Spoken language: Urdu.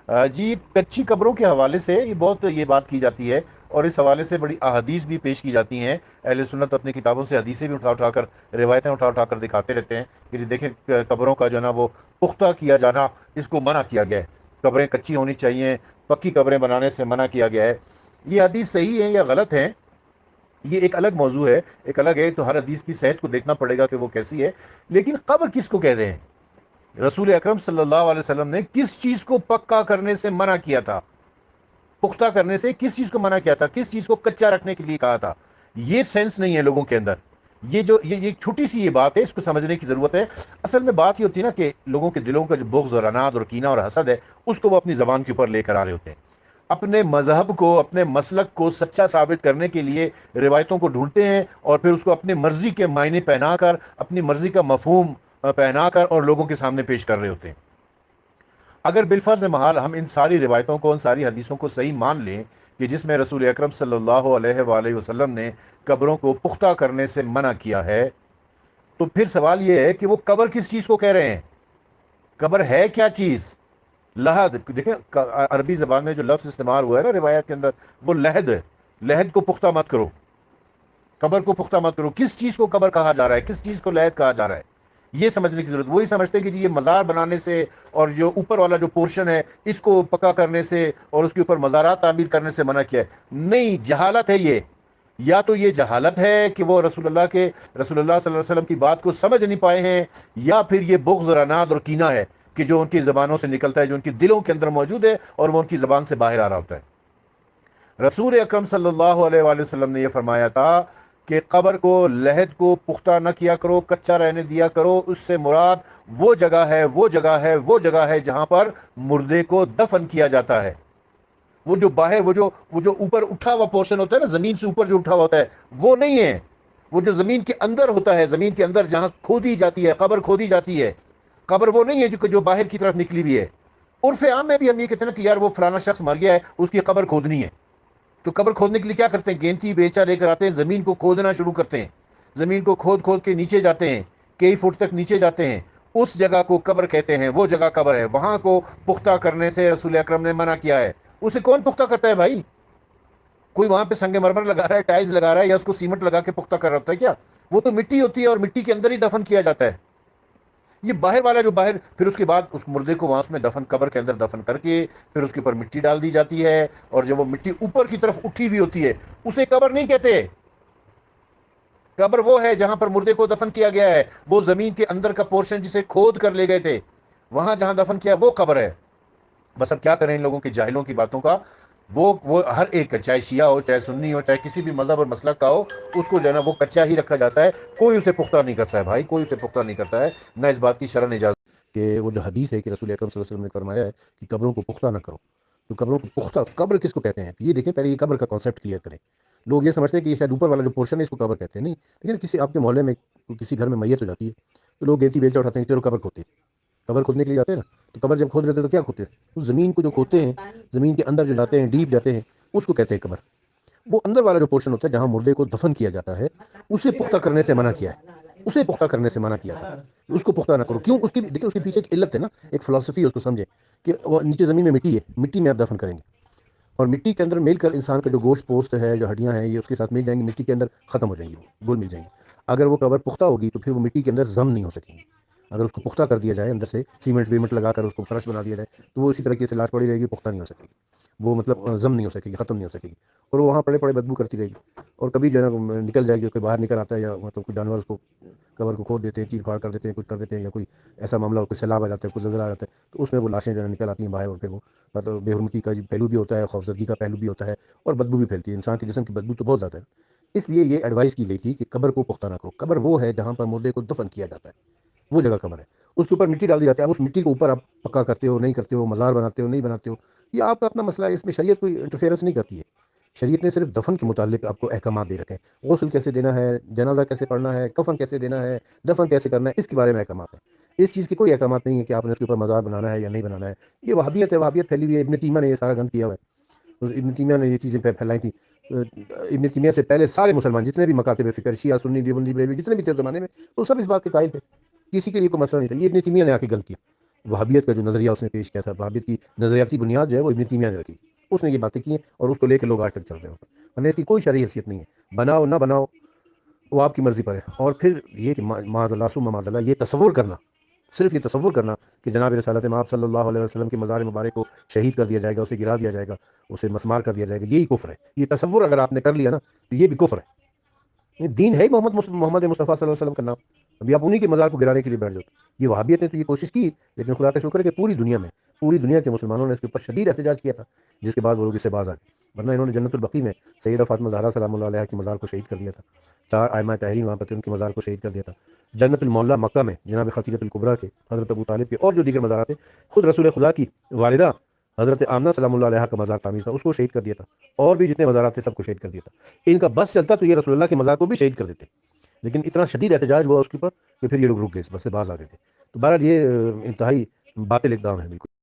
جی، کچی قبروں کے حوالے سے یہ بات کی جاتی ہے، اور اس حوالے سے بڑی احادیث بھی پیش کی جاتی ہیں۔ اہل سنت اپنی کتابوں سے حدیثیں بھی اٹھا اٹھا کر، روایتیں اٹھا اٹھا کر دکھاتے رہتے ہیں کہ جی دیکھیں، قبروں کا جو ہے نا وہ پختہ کیا جانا، اس کو منع کیا گیا ہے۔ قبریں کچی ہونی چاہیے، پکی قبریں بنانے سے منع کیا گیا ہے۔ یہ حدیث صحیح ہے یا غلط ہے، یہ ایک الگ موضوع ہے، ایک الگ ہے، تو ہر حدیث کی صحت کو دیکھنا پڑے گا کہ وہ کیسی ہے۔ لیکن قبر کس کو کہتے ہیں؟ رسول اکرم صلی اللہ علیہ وسلم نے کس چیز کو پکا کرنے سے منع کیا تھا؟ پختہ کرنے سے کس چیز کو منع کیا تھا؟ کس چیز کو کچا رکھنے کے لیے کہا تھا؟ یہ سینس نہیں ہے لوگوں کے اندر۔ یہ چھوٹی سی یہ بات ہے، اس کو سمجھنے کی ضرورت ہے۔ اصل میں بات یہ ہوتی ہے نا کہ لوگوں کے دلوں کا جو بغض اور عناد اور کینہ اور حسد ہے، اس کو وہ اپنی زبان کے اوپر لے کر آ رہے ہوتے ہیں۔ اپنے مذہب کو، اپنے مسلک کو سچا ثابت کرنے کے لیے روایتوں کو ڈھونڈتے ہیں، اور پھر اس کو اپنی مرضی کے معنی پہنا کر، اپنی مرضی کا مفہوم پہنا کر اور لوگوں کے سامنے پیش کر رہے ہوتے ہیں۔ اگر بالفرض محال ہم ان ساری روایتوں کو، ان ساری حدیثوں کو صحیح مان لیں کہ جس میں رسول اکرم صلی اللہ علیہ وآلہ وسلم نے قبروں کو پختہ کرنے سے منع کیا ہے، تو پھر سوال یہ ہے کہ وہ قبر کس چیز کو کہہ رہے ہیں؟ قبر ہے کیا چیز؟ لحد، دیکھیں عربی زبان میں جو لفظ استعمال ہوا ہے نا روایت کے اندر، وہ لحد ہے۔ لحد کو پختہ مت کرو، قبر کو پختہ مت کرو۔ کس چیز کو قبر کہا جا رہا ہے؟ کس چیز کو لحد کہا جا رہا ہے؟ یہ سمجھنے کی ضرورت۔ وہی سمجھتے ہیں کہ جی یہ مزار بنانے سے اور جو اوپر والا جو پورشن ہے اس کو پکا کرنے سے اور اس کے اوپر مزارات تعمیر کرنے سے منع کیا ہے۔ نہیں، جہالت ہے یہ۔ یا تو یہ جہالت ہے کہ وہ رسول اللہ صلی اللہ علیہ وسلم کی بات کو سمجھ نہیں پائے ہیں، یا پھر یہ بغض اور عناد اور کینہ ہے کہ جو ان کی زبانوں سے نکلتا ہے، جو ان کے دلوں کے اندر موجود ہے اور وہ ان کی زبان سے باہر آ رہا ہوتا ہے۔ رسول اکرم صلی اللہ علیہ وآلہ وسلم نے یہ فرمایا تھا کہ قبر کو، لحد کو پختہ نہ کیا کرو، کچا رہنے دیا کرو۔ اس سے مراد وہ جگہ ہے، وہ جگہ ہے، وہ جگہ ہے جہاں پر مردے کو دفن کیا جاتا ہے۔ وہ جو باہر، وہ جو اوپر اٹھا ہوا پورشن ہوتا ہے نا، زمین سے اوپر جو اٹھا ہوا ہوتا ہے، وہ نہیں ہے۔ وہ جو زمین کے اندر ہوتا ہے، زمین کے اندر جہاں کھودی جاتی ہے، قبر کھودی جاتی ہے، قبر وہ نہیں ہے جو باہر کی طرف نکلی ہوئی ہے۔ عرف عام میں بھی ہم یہ کہتے ہیں نا کہ یار وہ فلانا شخص مر گیا ہے، اس کی قبر کھودنی ہے۔ تو قبر کھودنے کے لیے کیا کرتے ہیں؟ گینتی بیچا لے کر آتے ہیں، زمین کو کھودنا شروع کرتے ہیں، زمین کو کھود کھود کے نیچے جاتے ہیں، کئی فٹ تک نیچے جاتے ہیں۔ اس جگہ کو قبر کہتے ہیں، وہ جگہ قبر ہے۔ وہاں کو پختہ کرنے سے رسول اکرم نے منع کیا ہے۔ اسے کون پختہ کرتا ہے بھائی؟ کوئی وہاں پہ سنگ مرمر لگا رہا ہے، ٹائلز لگا رہا ہے، یا اس کو سیمنٹ لگا کے پختہ کر رہا ہوتا ہے کیا؟ وہ تو مٹی ہوتی ہے اور مٹی کے اندر ہی دفن کیا جاتا ہے۔ یہ باہر والا جو باہر، پھر اس کے بعد اس مردے کو وہاں میں دفن، قبر کے اندر دفن کر کے پھر اس کے اوپر مٹی ڈال دی جاتی ہے، اور جب وہ مٹی اوپر کی طرف اٹھی ہوئی ہوتی ہے اسے قبر نہیں کہتے۔ قبر وہ ہے جہاں پر مردے کو دفن کیا گیا ہے، وہ زمین کے اندر کا پورشن جسے کھود کر لے گئے تھے، وہاں جہاں دفن کیا وہ قبر ہے۔ بس اب کیا کریں ان لوگوں کے جاہلوں کی باتوں کا؟ وہ ہر ایک کا، چاہے شیعہ ہو، چاہے سنی ہو، چاہے کسی بھی مذہب اور مسلک کا ہو، اس کو جو ہے نا وہ کچا ہی رکھا جاتا ہے۔ کوئی اسے پختہ نہیں کرتا ہے بھائی، کوئی اسے پختہ نہیں کرتا ہے، نہ اس بات کی شرح اجازت کہ وہ جو حدیث ہے کہ رسول اکرم صلی اللہ علیہ وسلم نے فرمایا ہے کہ قبروں کو پختہ نہ کرو۔ تو قبروں کو پختہ، قبر کس کو کہتے ہیں یہ دیکھیں، پہلے یہ قبر کا کانسیپٹ کلیئر کریں۔ لوگ یہ سمجھتے ہیں کہ یہ شاید اوپر والا جو پورشن ہے اس کو قبر کہتے ہیں، نہیں۔ لیکن کسی آپ کے محلے میں کسی گھر میں میت ہو جاتی ہے تو لوگ گینتی بیلچا اٹھاتے ہیں، چلو قبر کھودتے ہیں۔ قبر کھودنے کے لیے جاتے ہیں نا، تو قبر جب کھود رہتے ہیں تو کیا کھودتے ہیں؟ تو زمین کو جو کھودتے ہیں، زمین کے اندر جو جاتے ہیں، ڈیپ جاتے ہیں، اس کو کہتے ہیں قبر۔ وہ اندر والا جو پورشن ہوتا ہے جہاں مردے کو دفن کیا جاتا ہے، اسے پختہ کرنے سے منع کیا ہے۔ اسے پختہ کرنے سے منع کیا تھا، اس کو پختہ نہ کرو۔ کیوں؟ اس کی دیکھیں، اس کے پیچھے ایک علت ہے نا، ایک فلسفی ہے، اس کو سمجھیں کہ وہ نیچے زمین میں مٹی ہے، مٹی میں آپ دفن کریں گے، اور مٹی کے اندر مل کر انسان کا جو گوشت پوست ہے، جو ہڈیاں ہیں، یہ اس کے ساتھ مل جائیں گی، مٹی کے اندر ختم ہو جائیں گی، وہ گل مل جائیں گی۔ اگر وہ قبر پختہ ہوگی تو پھر وہ مٹی کے اندر ضم نہیں ہو سکیں گی۔ اگر اس کو پختہ کر دیا جائے، اندر سے سیمنٹ ویمنٹ لگا کر اس کو فرش بنا دیا جائے، تو وہ اسی طرح سے لاش پڑی رہے گی، پختہ نہیں ہو سکے گی، وہ مطلب ضم نہیں ہو سکے گی، ختم نہیں ہو سکے گی، اور وہ وہاں پڑے پڑے بدبو کرتی رہے گی، اور کبھی جو ہے نا نکل جائے گی، کوئی باہر نکل آتا ہے، یا مطلب کوئی جانور اس کو قبر کو کھود دیتے ہیں، چیر پھاڑ کر دیتے ہیں، کچھ کر دیتے ہیں، یا کوئی ایسا معاملہ ہو، کوئی سیلاب آ جاتا ہے، کوئی زلزلہ آ جاتا ہے، تو اس میں وہ لاشیں جو ہے نکل آتی ہیں باہر، اور پھر وہ مطلب بے حرمتی کا پہلو بھی ہوتا ہے، خوفزدگی کا پہلو بھی ہوتا ہے، اور بدبو بھی پھیلتی ہے، انسان کے جسم کی بدبو تو بہت زیادہ ہے۔ اس لیے یہ ایڈوائس کی گئی تھی کہ قبر کو پختہ نہ کرو۔ قبر وہ ہے جہاں پر مردے کو دفن کیا جاتا ہے، وہ جگہ قبر ہے۔ اس کے اوپر مٹی ڈال دی جاتی ہے، اب اس مٹی کو اوپر آپ پکا کرتے ہو نہیں کرتے ہو، مزار بناتے ہو نہیں بناتے ہو، یہ آپ کا اپنا مسئلہ ہے، اس میں شریعت کوئی انٹرفیئرنس نہیں کرتی ہے۔ شریعت نے صرف دفن کے متعلق آپ کو احکامات دے رکھے ہیں، غسل کیسے دینا ہے، جنازہ کیسے پڑھنا ہے، کفن کیسے دینا ہے، دفن کیسے کرنا ہے، اس کے بارے میں احکامات ہیں۔ اس چیز کے کوئی احکامات نہیں ہے کہ آپ نے اس کے اوپر مزار بنانا ہے یا نہیں بنانا ہے۔ یہ وہابیت ہے، وہابیت پھیلی ہوئی ہے، ابن تیمیہ نے یہ سارا گند کیا ہوا ہے، ابن تیمیہ نے یہ چیزیں پھیلائی تھیں۔ ابن تیمیہ سے پہلے سارے مسلمان جتنے بھی مکاتب فکر، شیعہ سنی دیوبندی بریلوی جتنے بھی تھے زمانے میں، وہ سب اس بات کے قائل تھے، کسی کے لیے کوئی مسئلہ نہیں تھا۔ یہ ابن تیمیہ نے آ کے غلط کیا، وہابیت کا جو نظریہ اس نے پیش کیا تھا، وہابیت کی نظریاتی بنیاد جو ہے وہ ابن تیمیہ نے رکھی، اس نے یہ باتیں کی ہیں اور اس کو لے کے لوگ آج تک چل رہے ہیں، ورنہ اس کی کوئی شرعی حیثیت نہیں ہے، بناؤ نہ بناؤ وہ آپ کی مرضی پر ہے۔ اور پھر یہ کہ معاذ اللہ ثم معاذ اللہ، یہ تصور کرنا، صرف یہ تصور کرنا کہ جناب رسالت مآب صلی اللہ علیہ وسلم کے مزار مبارک کو شہید کر دیا جائے گا، اسے گرا دیا جائے گا، اسے مسمار کر دیا جائے گا، یہی کفر ہے۔ یہ تصور اگر آپ نے کر لیا نا تو یہ بھی کفر ہے۔ یہ دین ہے ہی محمد مصطفیٰ صلی اللہ علیہ وسلم کا نام، ابھی آپ انہی کے مزار کو گرانے کے لیے بیٹھ جاتے۔ یہ وہابیت نے تو یہ کوشش کی، لیکن خدا کا شکر ہے کہ پوری دنیا کے مسلمانوں نے اس کے اوپر شدید احتجاج کیا تھا، جس کے بعد وہ لوگ اس سے باز آ گئے، ورنہ انہوں نے جنت البقیع میں سیدہ فاطمہ زہرا سلام اللہ علیہا کے مزار کو شہید کر دیا تھا، 4 ائمہ طاہرین وہاں پر تھے، ان کے مزار کو شہید کر دیا تھا۔ جنت المعلیٰ مکہ میں جناب خطیجۃ الکبریٰ کے، حضرت ابو طالب کے اور جو دیگر مزارات تھے، خود رسول خدا کی والدہ حضرت آمنہ سلام اللہ علیہا کا مزار تعمیر تھا، اس کو شہید کر دیا تھا، اور بھی جتنے مزارات تھے سب کو شہید کر دیا تھا۔ ان کا بس چلتا تو یہ رسول اللہ کے مزار کو بھی شہید کر دیتے، لیکن اتنا شدید احتجاج ہوا اس کے اوپر کہ پھر یہ لوگ رک گئے، بس سے باز آ گئے تھے۔ تو بہرحال یہ انتہائی باطل اقدام ہے بالکل۔